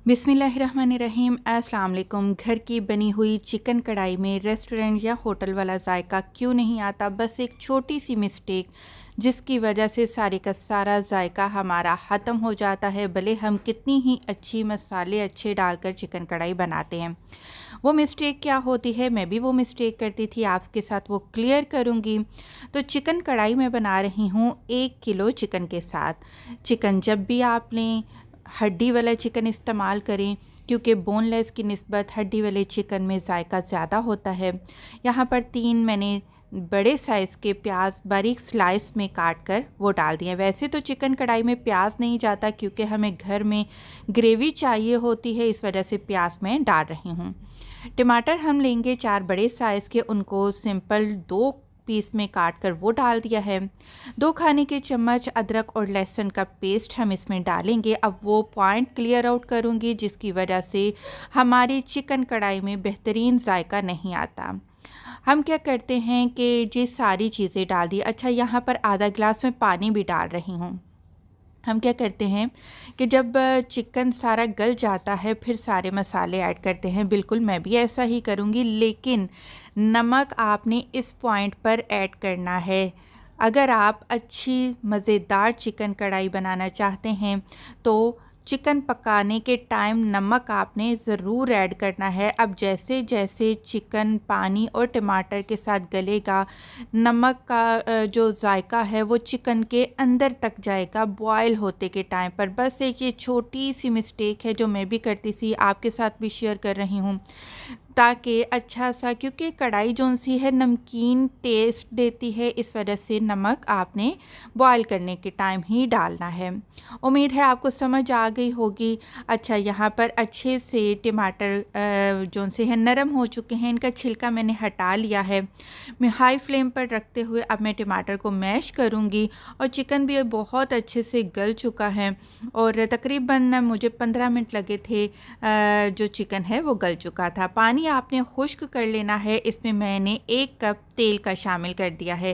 बिस्मिल्लाहिर्रहमानिर्रहीम। अस्सलाम वालेकुम। घर की बनी हुई चिकन कढ़ाई में रेस्टोरेंट या होटल वाला जायका क्यों नहीं आता? बस एक छोटी सी मिस्टेक जिसकी वजह से सारे का सारा जायका हमारा ख़त्म हो जाता है, भले हम कितनी ही अच्छी मसाले अच्छे डालकर चिकन कढ़ाई बनाते हैं। वो मिस्टेक क्या होती है? मैं भी वो मिस्टेक करती थी, आपके साथ वो क्लियर करूँगी। तो चिकन कढ़ाई मैं बना रही हूँ 1 किलो चिकन के साथ। चिकन जब भी आप लें, हड्डी वाला चिकन इस्तेमाल करें, क्योंकि बोनलेस की निस्बत हड्डी वाले चिकन में जायका ज़्यादा होता है। यहाँ पर 3 मैंने बड़े साइज़ के प्याज बारीक स्लाइस में काट कर वो डाल दिए। वैसे तो चिकन कढ़ाई में प्याज नहीं जाता, क्योंकि हमें घर में ग्रेवी चाहिए होती है, इस वजह से प्याज मैं डाल रही हूँ। टमाटर हम लेंगे 4 बड़े साइज़ के, उनको सिंपल 2 पीस में काट कर वो डाल दिया है। 2 खाने के चम्मच अदरक और लहसुन का पेस्ट हम इसमें डालेंगे। अब वो पॉइंट क्लियर आउट करूँगी जिसकी वजह से हमारी चिकन कढ़ाई में बेहतरीन जायका नहीं आता। हम क्या करते हैं कि ये सारी चीज़ें डाल दी। अच्छा, यहाँ पर आधा गिलास में पानी भी डाल रही हूँ। हम क्या करते हैं कि जब चिकन सारा गल जाता है, फिर सारे मसाले ऐड करते हैं। बिल्कुल मैं भी ऐसा ही करूँगी, लेकिन नमक आपने इस पॉइंट पर ऐड करना है। अगर आप अच्छी मज़ेदार चिकन कढ़ाई बनाना चाहते हैं, तो चिकन पकाने के टाइम नमक आपने ज़रूर ऐड करना है। अब जैसे जैसे चिकन पानी और टमाटर के साथ गलेगा, नमक का जो जायका है वो चिकन के अंदर तक जाएगा बॉयल होते के टाइम पर। बस एक ये छोटी सी मिस्टेक है जो मैं भी करती थी, आपके साथ भी शेयर कर रही हूँ, ताकि अच्छा सा, क्योंकि कढ़ाई जौन सी है नमकीन टेस्ट देती है, इस वजह से नमक आपने बॉयल करने के टाइम ही डालना है। उम्मीद है आपको समझ आ गई होगी। अच्छा, यहाँ पर अच्छे से टमाटर जौन से हैं नरम हो चुके हैं, इनका छिलका मैंने हटा लिया है। मैं हाई फ्लेम पर रखते हुए अब मैं टमाटर को मैश करूँगी, और चिकन भी बहुत अच्छे से गल चुका है, और तकरीबन मुझे 15 मिनट लगे थे। जो चिकन है वो गल चुका था। पानी आपने खुश्क कर लेना है। इसमें मैंने 1 कप तेल का शामिल कर दिया है।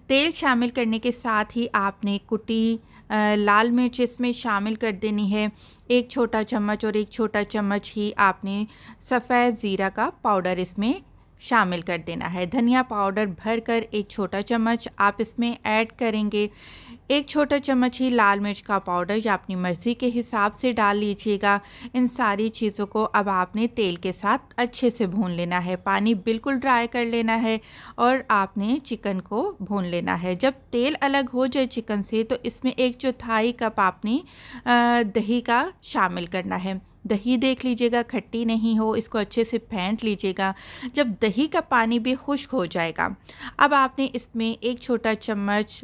तेल शामिल करने के साथ ही आपने कुटी लाल मिर्च इसमें शामिल कर देनी है, 1 छोटा चम्मच, और 1 छोटा चम्मच ही आपने सफ़ेद ज़ीरा का पाउडर इसमें शामिल कर देना है। धनिया पाउडर भरकर 1 छोटा चम्मच आप इसमें ऐड करेंगे। 1 छोटा चम्मच ही लाल मिर्च का पाउडर या अपनी मर्ज़ी के हिसाब से डाल लीजिएगा। इन सारी चीज़ों को अब आपने तेल के साथ अच्छे से भून लेना है। पानी बिल्कुल ड्राई कर लेना है, और आपने चिकन को भून लेना है। जब तेल अलग हो जाए चिकन से, तो इसमें 1/4 कप आपने दही का शामिल करना है। दही देख लीजिएगा खट्टी नहीं हो, इसको अच्छे से फेंट लीजिएगा। जब दही का पानी भी खुश्क हो जाएगा, अब आपने इसमें 1 छोटा चम्मच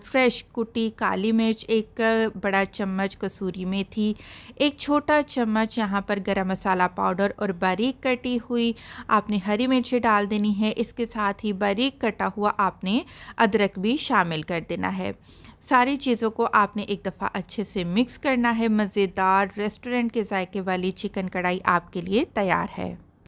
फ्रेश कुटी काली मिर्च, 1 बड़ा चम्मच कसूरी मेथी, 1 छोटा चम्मच यहाँ पर गरम मसाला पाउडर, और बारीक कटी हुई आपने हरी मिर्चें डाल देनी है। इसके साथ ही बारीक कटा हुआ आपने अदरक भी शामिल कर देना है। सारी चीज़ों को आपने एक दफ़ा अच्छे से मिक्स करना है। मज़ेदार रेस्टोरेंट के जायके वाली चिकन कढ़ाई आपके लिए तैयार है।